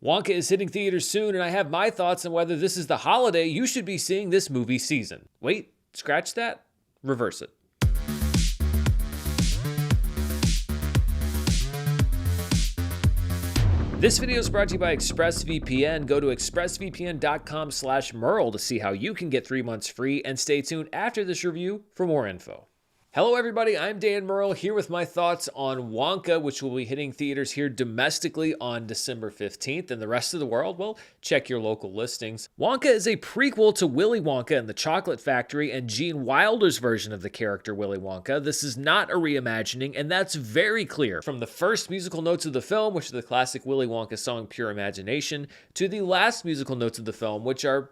Wonka is hitting theaters soon, and I have my thoughts on whether this is the holiday you should be seeing this movie season. Wait, scratch that? Reverse it. This video is brought to you by ExpressVPN. Go to expressvpn.com/Murrell to see how you can get 3 months free, and stay tuned after this review for more info. Hello everybody, I'm Dan Murrell here with my thoughts on Wonka, which will be hitting theaters here domestically on December 15th, and the rest of the world, well, check your local listings. Wonka is a prequel to Willy Wonka and the Chocolate Factory and Gene Wilder's version of the character Willy Wonka. This is not a reimagining, and that's very clear. From the first musical notes of the film, which are the classic Willy Wonka song Pure Imagination, to the last musical notes of the film, which are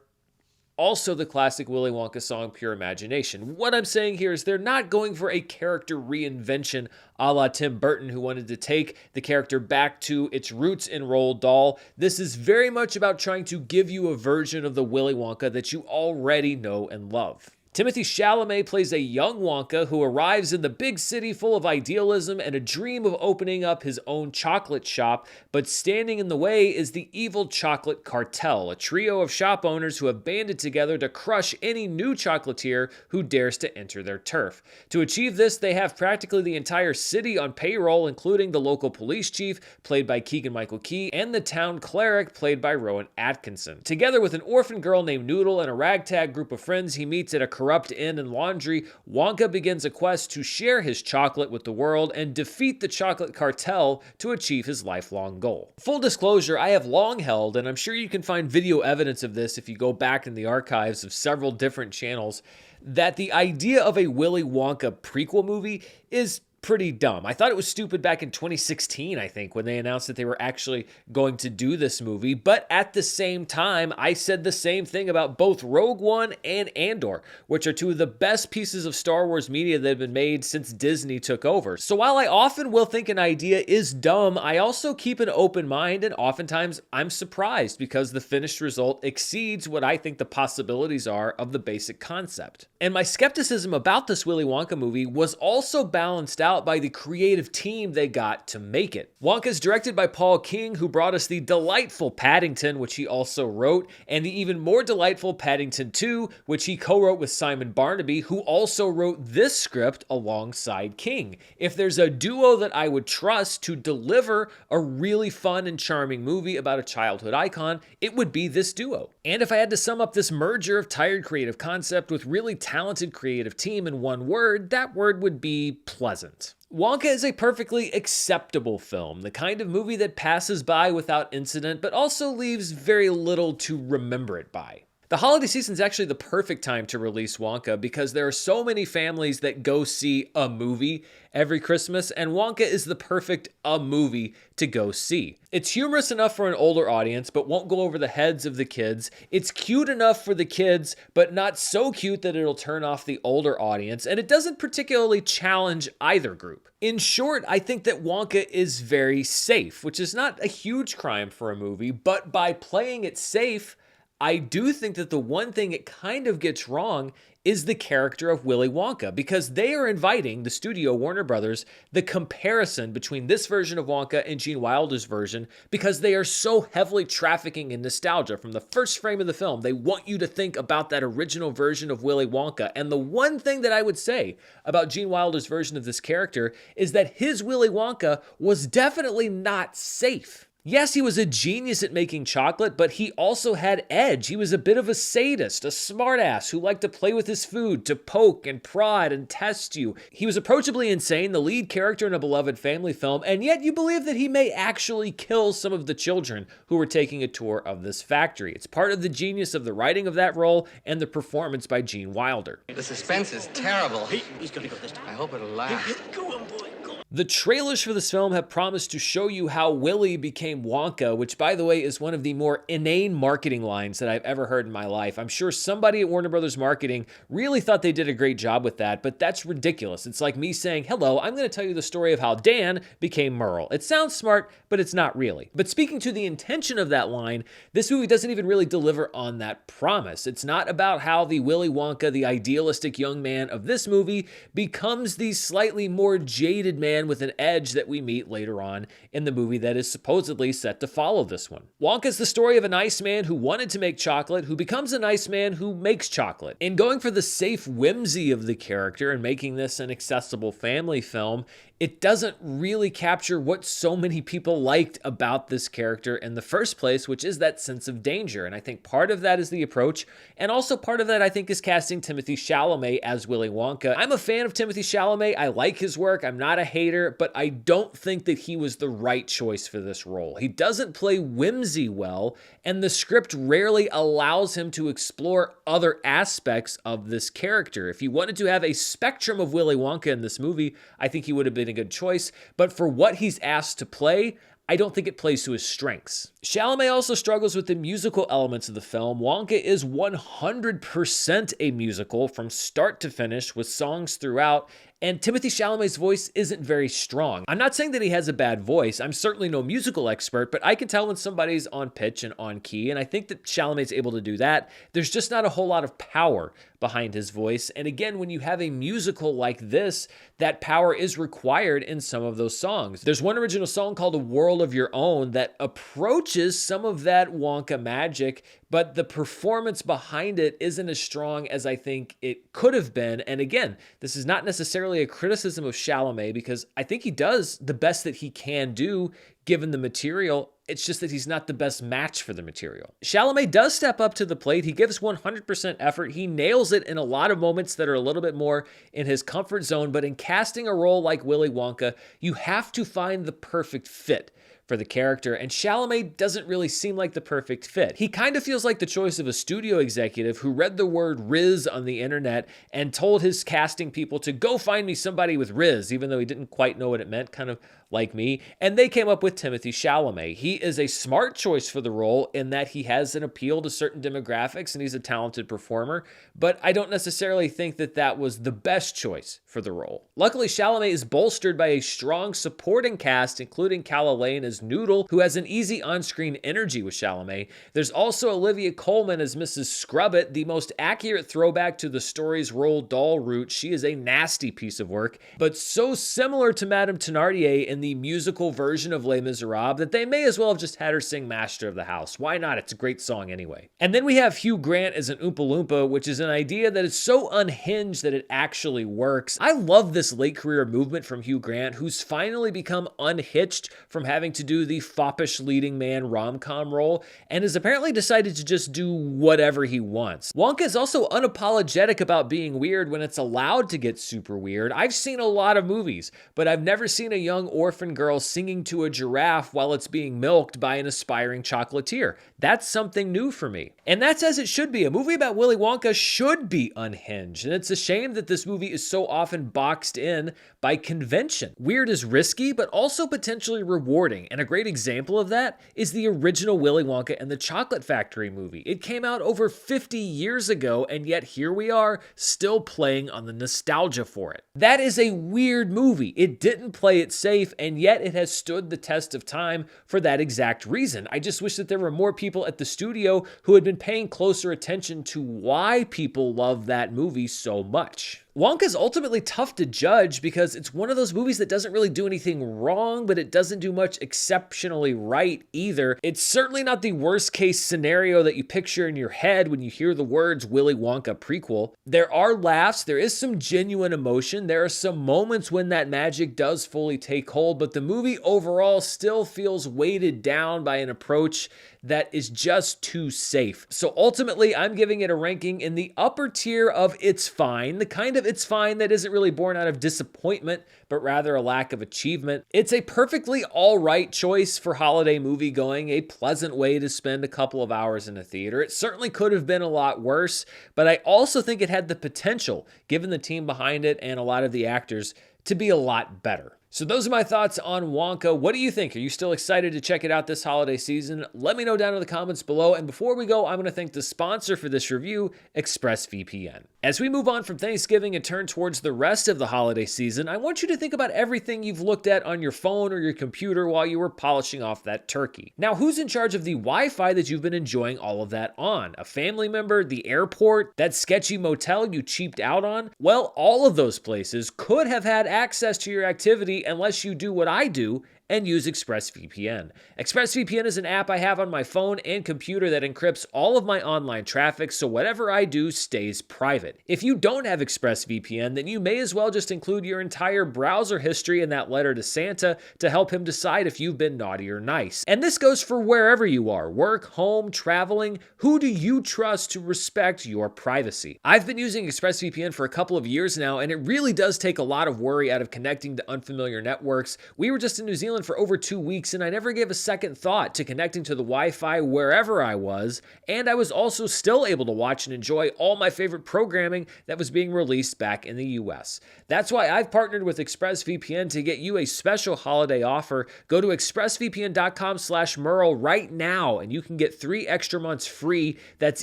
also the classic Willy Wonka song, Pure Imagination. What I'm saying here is they're not going for a character reinvention a la Tim Burton, who wanted to take the character back to its roots in Roald Dahl. This is very much about trying to give you a version of the Willy Wonka that you already know and love. Timothée Chalamet plays a young Wonka who arrives in the big city full of idealism and a dream of opening up his own chocolate shop, but standing in the way is the evil chocolate cartel, a trio of shop owners who have banded together to crush any new chocolatier who dares to enter their turf. To achieve this, they have practically the entire city on payroll, including the local police chief, played by Keegan-Michael Key, and the town cleric, played by Rowan Atkinson. Together with an orphan girl named Noodle and a ragtag group of friends he meets at a corrupt inn and laundry, Wonka begins a quest to share his chocolate with the world and defeat the chocolate cartel to achieve his lifelong goal. Full disclosure, I have long held, and I'm sure you can find video evidence of this if you go back in the archives of several different channels, that the idea of a Willy Wonka prequel movie is pretty dumb. I thought it was stupid back in 2016, I think, when they announced that they were actually going to do this movie. But at the same time, I said the same thing about both Rogue One and Andor, which are two of the best pieces of Star Wars media that have been made since Disney took over. So while I often will think an idea is dumb, I also keep an open mind, and oftentimes I'm surprised because the finished result exceeds what I think the possibilities are of the basic concept. And my skepticism about this Willy Wonka movie was also balanced out by the creative team they got to make it. Wonka is directed by Paul King, who brought us the delightful Paddington, which he also wrote, and the even more delightful Paddington 2, which he co-wrote with Simon Barnaby, who also wrote this script alongside King. If there's a duo that I would trust to deliver a really fun and charming movie about a childhood icon, it would be this duo. And if I had to sum up this merger of tired creative concept with really talented creative team in one word, that word would be pleasant. Wonka is a perfectly acceptable film, the kind of movie that passes by without incident, but also leaves very little to remember it by. The holiday season is actually the perfect time to release Wonka because there are so many families that go see a movie every Christmas, and Wonka is the perfect movie to go see. It's humorous enough for an older audience, but won't go over the heads of the kids. It's cute enough for the kids, but not so cute that it'll turn off the older audience, and it doesn't particularly challenge either group. In short, I think that Wonka is very safe, which is not a huge crime for a movie, but by playing it safe, I do think that the one thing it kind of gets wrong is the character of Willy Wonka, because they are inviting, the studio Warner Brothers, the comparison between this version of Wonka and Gene Wilder's version, because they are so heavily trafficking in nostalgia. From the first frame of the film, they want you to think about that original version of Willy Wonka. And the one thing that I would say about Gene Wilder's version of this character is that his Willy Wonka was definitely not safe. Yes, he was a genius at making chocolate, but he also had edge. He was a bit of a sadist, a smartass who liked to play with his food, to poke and prod and test you. He was approachably insane, the lead character in a beloved family film, and yet you believe that he may actually kill some of the children who were taking a tour of this factory. It's part of the genius of the writing of that role and the performance by Gene Wilder. The suspense is terrible. He's gonna go this time. I hope it'll last. Go on, boy. Go on. The trailers for this film have promised to show you how Willy became Wonka, which, by the way, is one of the more inane marketing lines that I've ever heard in my life. I'm sure somebody at Warner Brothers Marketing really thought they did a great job with that, but that's ridiculous. It's like me saying, hello, I'm going to tell you the story of how Dan became Murrell. It sounds smart, but it's not really. But speaking to the intention of that line, this movie doesn't even really deliver on that promise. It's not about how the Willy Wonka, the idealistic young man of this movie, becomes the slightly more jaded man man with an edge that we meet later on in the movie that is supposedly set to follow this one. Wonka is the story of a nice man who wanted to make chocolate, who becomes a nice man who makes chocolate. In going for the safe whimsy of the character and making this an accessible family film, it doesn't really capture what so many people liked about this character in the first place, which is that sense of danger. And I think part of that is the approach, and also part of that I think is casting Timothée Chalamet as Willy Wonka. I'm a fan of Timothée Chalamet. I like his work. I'm not a hater, but I don't think that he was the right choice for this role. He doesn't play whimsy well, and the script rarely allows him to explore other aspects of this character. If you wanted to have a spectrum of Willy Wonka in this movie, I think he would have been a good choice, but for what he's asked to play, I don't think it plays to his strengths. Chalamet also struggles with the musical elements of the film. Wonka is 100% a musical from start to finish with songs throughout, and Timothée Chalamet's voice isn't very strong. I'm not saying that he has a bad voice. I'm certainly no musical expert, but I can tell when somebody's on pitch and on key, and I think that Chalamet's able to do that. There's just not a whole lot of power behind his voice, and again, when you have a musical like this, that power is required in some of those songs. There's one original song called A World of Your Own that approaches some of that Wonka magic, but the performance behind it isn't as strong as I think it could have been. And again, this is not necessarily a criticism of Chalamet because I think he does the best that he can do given the material. It's just that he's not the best match for the material. Chalamet does step up to the plate. He gives 100% effort. He nails it in a lot of moments that are a little bit more in his comfort zone, but in casting a role like Willy Wonka, you have to find the perfect fit for the character, and Chalamet doesn't really seem like the perfect fit. He kind of feels like the choice of a studio executive who read the word Riz on the internet and told his casting people to go find me somebody with Riz, even though he didn't quite know what it meant, kind of like me, and they came up with Timothée Chalamet. He is a smart choice for the role in that he has an appeal to certain demographics and he's a talented performer, but I don't necessarily think that that was the best choice for the role. Luckily, Chalamet is bolstered by a strong supporting cast, including Calla Lane as Noodle, who has an easy on-screen energy with Chalamet. There's also Olivia Colman as Mrs. Scrubbit, the most accurate throwback to the story's Roald Dahl route. She is a nasty piece of work, but so similar to Madame Thénardier in the musical version of Les Miserables that they may as well have just had her sing Master of the House. Why not? It's a great song anyway. And then we have Hugh Grant as an Oompa Loompa, which is an idea that is so unhinged that it actually works. I love this late career movement from Hugh Grant, who's finally become unhitched from having to do the foppish leading man rom-com role and has apparently decided to just do whatever he wants. Wonka is also unapologetic about being weird when it's allowed to get super weird. I've seen a lot of movies, but I've never seen a young orphan girl singing to a giraffe while it's being milked by an aspiring chocolatier. That's something new for me. And that's as it should be. A movie about Willy Wonka should be unhinged, and it's a shame that this movie is so often boxed in by convention. Weird is risky, but also potentially rewarding, and a great example of that is the original Willy Wonka and the Chocolate Factory movie. It came out over 50 years ago, and yet here we are, still playing on the nostalgia for it. That is a weird movie. It didn't play it safe, and yet it has stood the test of time for that exact reason. I just wish that there were more people at the studio who had been paying closer attention to why people love that movie so much. Wonka's ultimately tough to judge because it's one of those movies that doesn't really do anything wrong, but it doesn't do much exceptionally right either. It's certainly not the worst case scenario that you picture in your head when you hear the words Willy Wonka prequel. There are laughs, there is some genuine emotion, there are some moments when that magic does fully take hold, but the movie overall still feels weighted down by an approach that is just too safe. So ultimately, I'm giving it a ranking in the upper tier of it's fine, the kind of it's fine that isn't really born out of disappointment, but rather a lack of achievement. It's a perfectly all right choice for holiday movie going, a pleasant way to spend a couple of hours in a theater. It certainly could have been a lot worse, but I also think it had the potential, given the team behind it and a lot of the actors, to be a lot better. So those are my thoughts on Wonka. What do you think? Are you still excited to check it out this holiday season? Let me know down in the comments below. And before we go, I'm going to thank the sponsor for this review, ExpressVPN. As we move on from Thanksgiving and turn towards the rest of the holiday season, I want you to think about everything you've looked at on your phone or your computer while you were polishing off that turkey. Now, who's in charge of the Wi-Fi that you've been enjoying all of that on? A family member, the airport, that sketchy motel you cheaped out on? Well, all of those places could have had access to your activity unless you do what I do and use ExpressVPN. ExpressVPN is an app I have on my phone and computer that encrypts all of my online traffic, so whatever I do stays private. If you don't have ExpressVPN, then you may as well just include your entire browser history in that letter to Santa to help him decide if you've been naughty or nice. And this goes for wherever you are, work, home, traveling. Who do you trust to respect your privacy? I've been using ExpressVPN for a couple of years now, and it really does take a lot of worry out of connecting to unfamiliar networks. We were just in New Zealand for over 2 weeks, and I never gave a second thought to connecting to the Wi-Fi wherever I was, and I was also still able to watch and enjoy all my favorite programming that was being released back in the US. That's why I've partnered with ExpressVPN to get you a special holiday offer. Go to expressvpn.com/Murrell right now, and you can get 3 extra months free. That's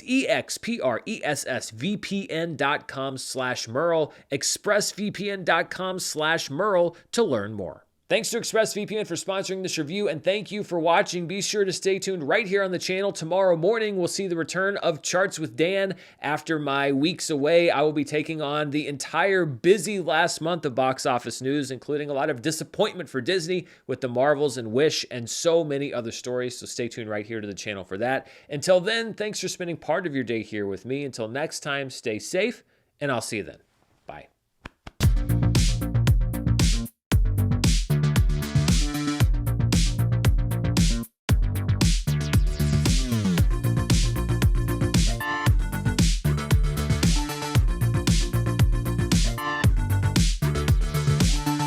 expressvpn.com/Murrell, expressvpn.com/Murrell to learn more. Thanks to ExpressVPN for sponsoring this review, and thank you for watching. Be sure to stay tuned right here on the channel. Tomorrow morning, we'll see the return of Charts with Dan. After my weeks away, I will be taking on the entire busy last month of box office news, including a lot of disappointment for Disney with The Marvels and Wish, and so many other stories, so stay tuned right here to the channel for that. Until then, thanks for spending part of your day here with me. Until next time, stay safe, and I'll see you then. Bye.